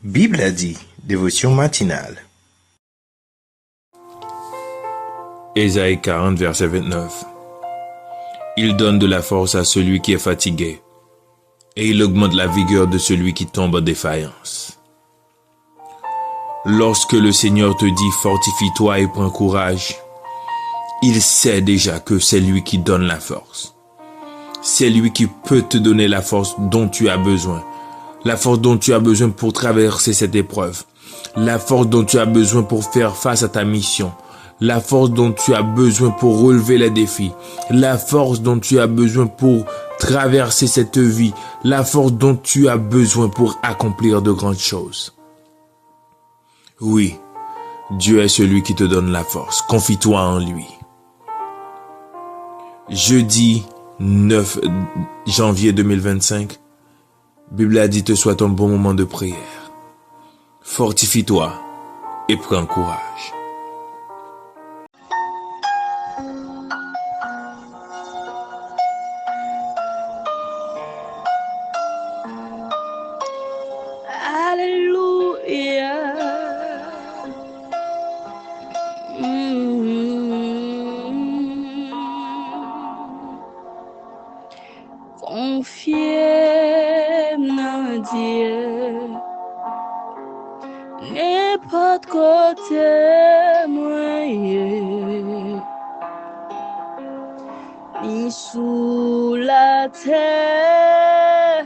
Bible a dit, dévotion matinale. Ésaïe 40, verset 29. Il donne de la force à celui qui est fatigué, et il augmente la vigueur de celui qui tombe en défaillance. Lorsque le Seigneur te dit « fortifie-toi et prends courage », il sait déjà que c'est lui qui donne la force. C'est lui qui peut te donner la force dont tu as besoin. La force dont tu as besoin pour traverser cette épreuve. La force dont tu as besoin pour faire face à ta mission. La force dont tu as besoin pour relever les défis. La force dont tu as besoin pour traverser cette vie. La force dont tu as besoin pour accomplir de grandes choses. Oui, Dieu est celui qui te donne la force. Confie-toi en lui. Jeudi 9 janvier 2025, Bible a dit te souhaite un bon moment de prière. Fortifie-toi et prends courage. Alléluia. Confiez en Dieu, n'importe côté moyen, ni sous la terre,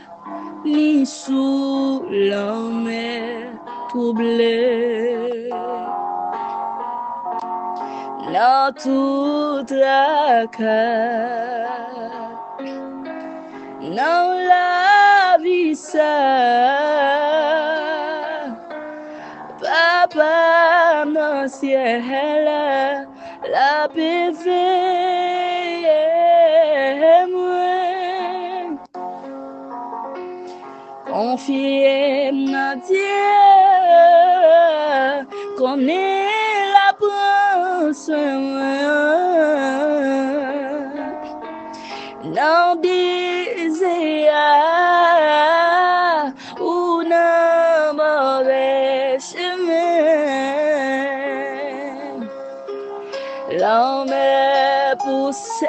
ni sous la mer troublée. Dans toute la carte, dans la vie ça, Papa dans ciel, la béveille moi. Confiez en Dieu, connaît la non désir ou non mauvais chemin. L'homme est poussé,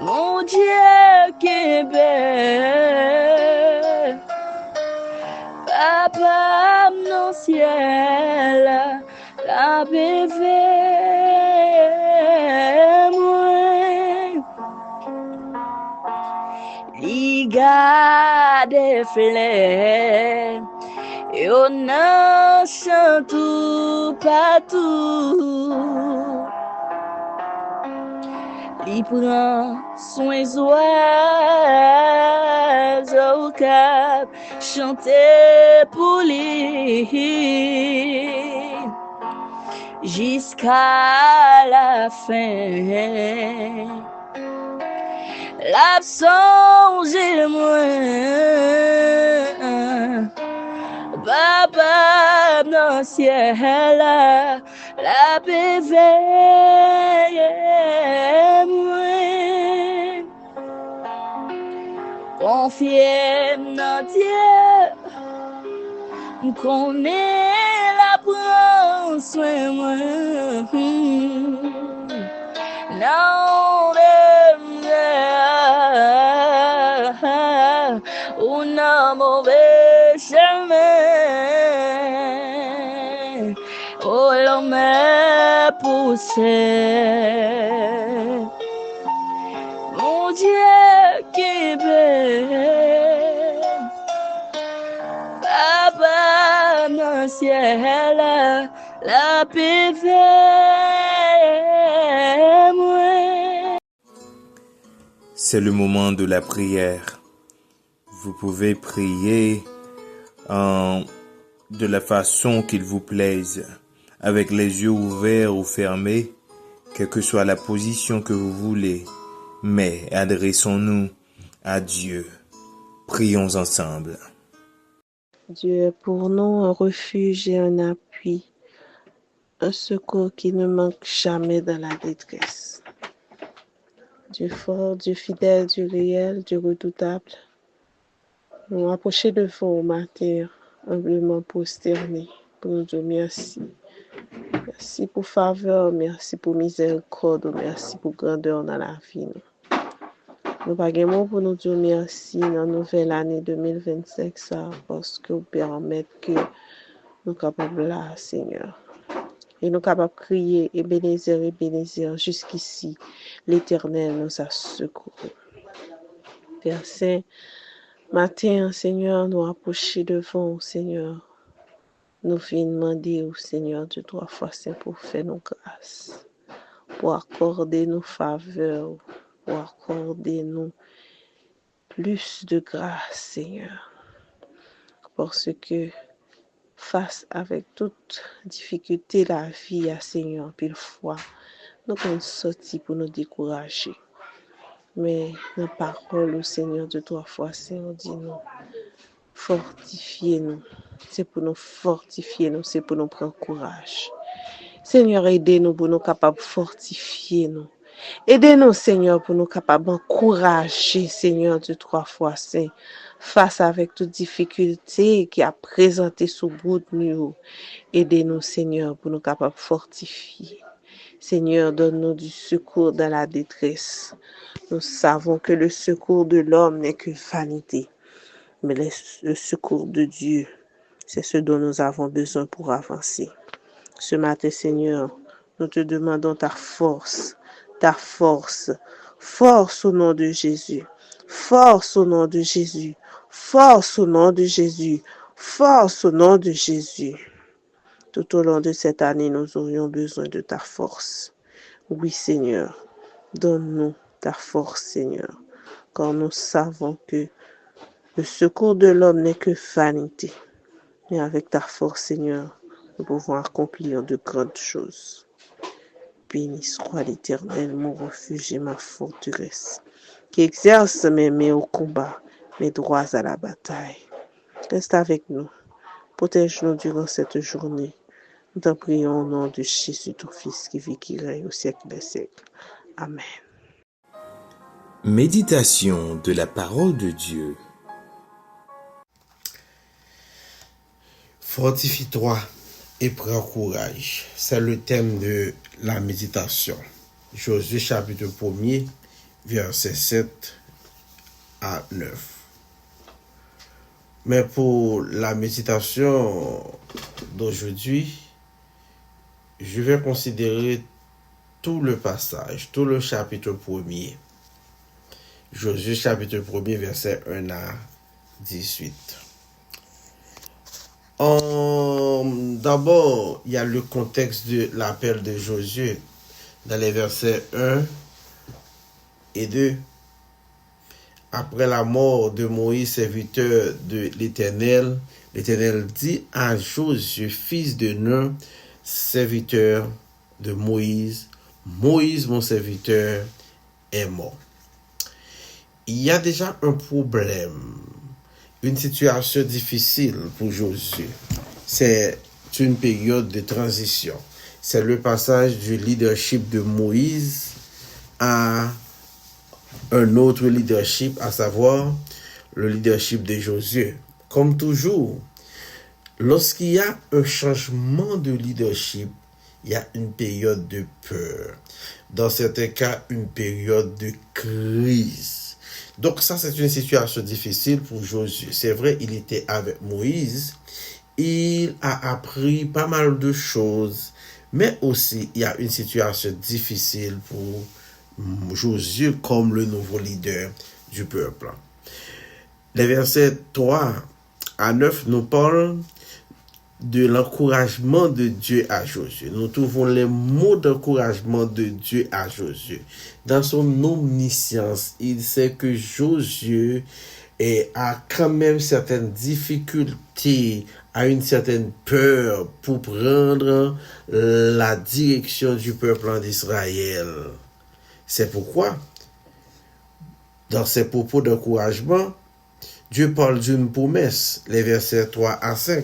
mon Dieu qui est belle. Papa mon ciel, la béveille moi. Liga des fleurs, et on en chante tout partout. Il prend soin des oiseaux cap chanter pour lui jusqu'à la fin. L'absence est moins, Papa dans le ciel, la béveille moins. Confiez en Dieu, qu'on est la prendre soin moi. Non, ou non mauvais chemin. Oh, l'homme est poussé. Mon Dieu qui est belle. Papa dans le ciel, la paix fait moi. C'est le moment de la prière. Vous pouvez prier de la façon qu'il vous plaise, avec les yeux ouverts ou fermés, quelle que soit la position que vous voulez. Mais adressons-nous à Dieu. Prions ensemble. Dieu est pour nous un refuge et un appui, un secours qui ne manque jamais dans la détresse. Dieu fort, Dieu fidèle, Dieu réel, Dieu redoutable, Nous approcher devant au matin, humblement prosternés, pour nous dire merci. Merci pour faveur, merci pour miséricorde, merci pour grandeur dans la vie. Nous pas de mots pour nous dire merci dans la nouvelle année 2025, ça, parce que vous permettez que nous sommes capables là, Seigneur. Et nous sommes capables de crier et bénir jusqu'ici. L'Éternel nous a secourus. Père Saint, matin, Seigneur, nous approcher devant, Seigneur. Nous venons demander au Seigneur de 3 fois Saint pour faire nos grâces, pour accorder nos faveurs, pour accorder nous plus de grâce, Seigneur. Parce que face avec toute difficulté la vie, Seigneur, pile fois, nous avons sorti pour nous décourager. Mais la parole au Seigneur de 3 fois Saint, dit nous, fortifiez-nous. C'est pour nous fortifier, nous, c'est pour nous prendre courage. Seigneur, aidez-nous pour nous capables de fortifier nous. Aidez-nous, Seigneur, pour nous capables d'encourager, Seigneur, de 3 fois Saint, face avec toute difficulté qui a présenté sous bout de nous. Aidez-nous, Seigneur, pour nous capables de fortifier. Seigneur, donne-nous du secours dans la détresse. Nous savons que le secours de l'homme n'est que vanité, mais le secours de Dieu, c'est ce dont nous avons besoin pour avancer. Ce matin, Seigneur, nous te demandons ta force, force au nom de Jésus, force au nom de Jésus, force au nom de Jésus, force au nom de Jésus. Tout au long de cette année, nous aurions besoin de ta force. Oui, Seigneur, donne-nous ta force, Seigneur, car nous savons que le secours de l'homme n'est que vanité. Mais avec ta force, Seigneur, nous pouvons accomplir de grandes choses. Béni soit l'Éternel, mon refuge et ma forteresse, qui exerce mes mains au combat, mes droits à la bataille. Reste avec nous. Protège-nous durant cette journée. Nous t'en prions au nom de Jésus, ton Fils, qui vit, qui règne au siècle des siècles. Amen. Méditation de la parole de Dieu. Fortifie-toi et prends courage. C'est le thème de la méditation. Josué chapitre 1er, versets 7 à 9. Mais pour la méditation d'aujourd'hui, je vais considérer tout le passage, tout le chapitre 1er. Josué chapitre 1er, verset 1 à 18. D'abord, il y a le contexte de l'appel de Josué dans les versets 1 et 2. Après la mort de Moïse, serviteur de l'Éternel, l'Éternel dit à Josué, fils de Nun, serviteur de Moïse, Moïse, mon serviteur, est mort. Il y a déjà un problème, une situation difficile pour Josué. C'est une période de transition. C'est le passage du leadership de Moïse à un autre leadership, à savoir le leadership de Josué. Comme toujours, lorsqu'il y a un changement de leadership, il y a une période de peur. Dans certains cas, une période de crise. Donc ça, c'est une situation difficile pour Josué. C'est vrai, il était avec Moïse. Il a appris pas mal de choses. Mais aussi, il y a une situation difficile pour Josué comme le nouveau leader du peuple. Les versets 3 à 9 nous parlent de l'encouragement de Dieu à Josué. Nous trouvons les mots d'encouragement de Dieu à Josué. Dans son omniscience, il sait que Josué a quand même certaines difficultés, a une certaine peur pour prendre la direction du peuple d'Israël. C'est pourquoi, dans ses propos d'encouragement, Dieu parle d'une promesse, les versets 3 à 5.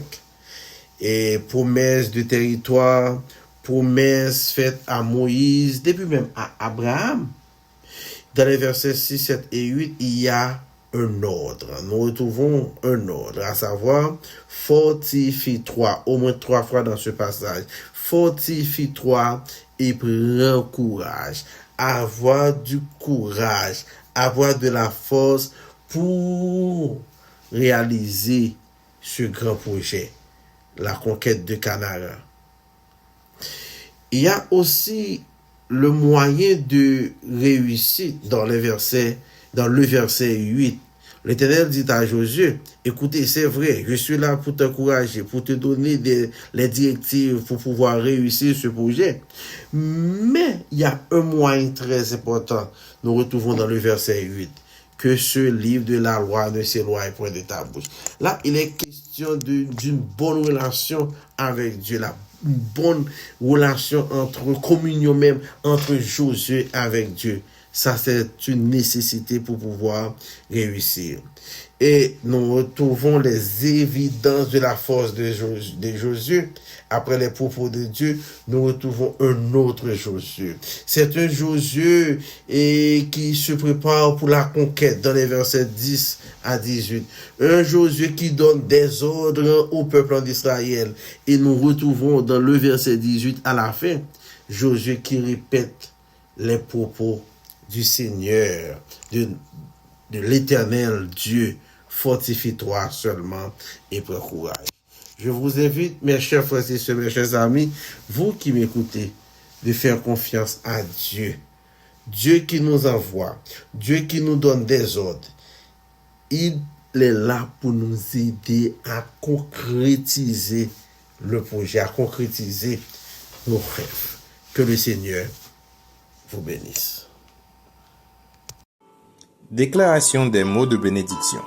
Et promesse de territoire, promesse faite à Moïse, depuis même à Abraham. Dans les versets 6, 7 et 8, il y a un ordre. Nous retrouvons un ordre, à savoir, fortifie-toi, au moins 3 fois dans ce passage. Fortifie-toi et prends courage. Avoir du courage, avoir de la force pour réaliser ce grand projet, la conquête de Canaan. Il y a aussi le moyen de réussite dans le verset 8. L'Éternel dit à Josué, écoutez, c'est vrai, je suis là pour t'encourager, pour te donner les directives pour pouvoir réussir ce projet. Mais il y a un moyen très important, nous retrouvons dans le verset 8, que ce livre de la loi ne s'éloigne point de ta bouche. Là, il est question d'une bonne relation avec Dieu, une bonne relation communion même entre Josué avec Dieu. Ça, c'est une nécessité pour pouvoir réussir. Et nous retrouvons les évidences de la force de Josué. Après les propos de Dieu, nous retrouvons un autre Josué. C'est un Josué qui se prépare pour la conquête dans les versets 10 à 18. Un Josué qui donne des ordres au peuple d'Israël. Et nous retrouvons dans le verset 18 à la fin, Josué qui répète les propos du Seigneur, de l'Éternel Dieu. Fortifie-toi seulement et prends courage. Je vous invite, mes chers frères et sœurs, mes chers amis, vous qui m'écoutez, de faire confiance à Dieu. Dieu qui nous envoie, Dieu qui nous donne des ordres. Il est là pour nous aider à concrétiser le projet, à concrétiser nos rêves. Que le Seigneur vous bénisse. Déclaration des mots de bénédiction.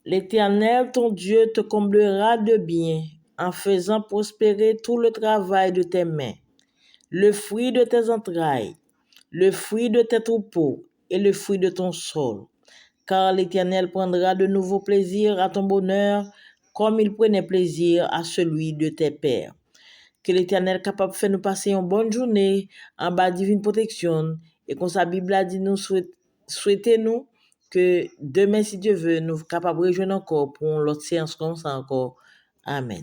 L'Éternel, ton Dieu, te comblera de bien en faisant prospérer tout le travail de tes mains, le fruit de tes entrailles, le fruit de tes troupeaux et le fruit de ton sol. Car l'Éternel prendra de nouveau plaisir à ton bonheur, comme il prenait plaisir à celui de tes pères. Que l'Éternel capable de faire nous passer une bonne journée en bas divine protection. Et comme sa Bible a dit, nous souhaitez-nous que demain, si Dieu veut, nous capables de rejoindre encore pour l'autre séance comme ça encore. Amen.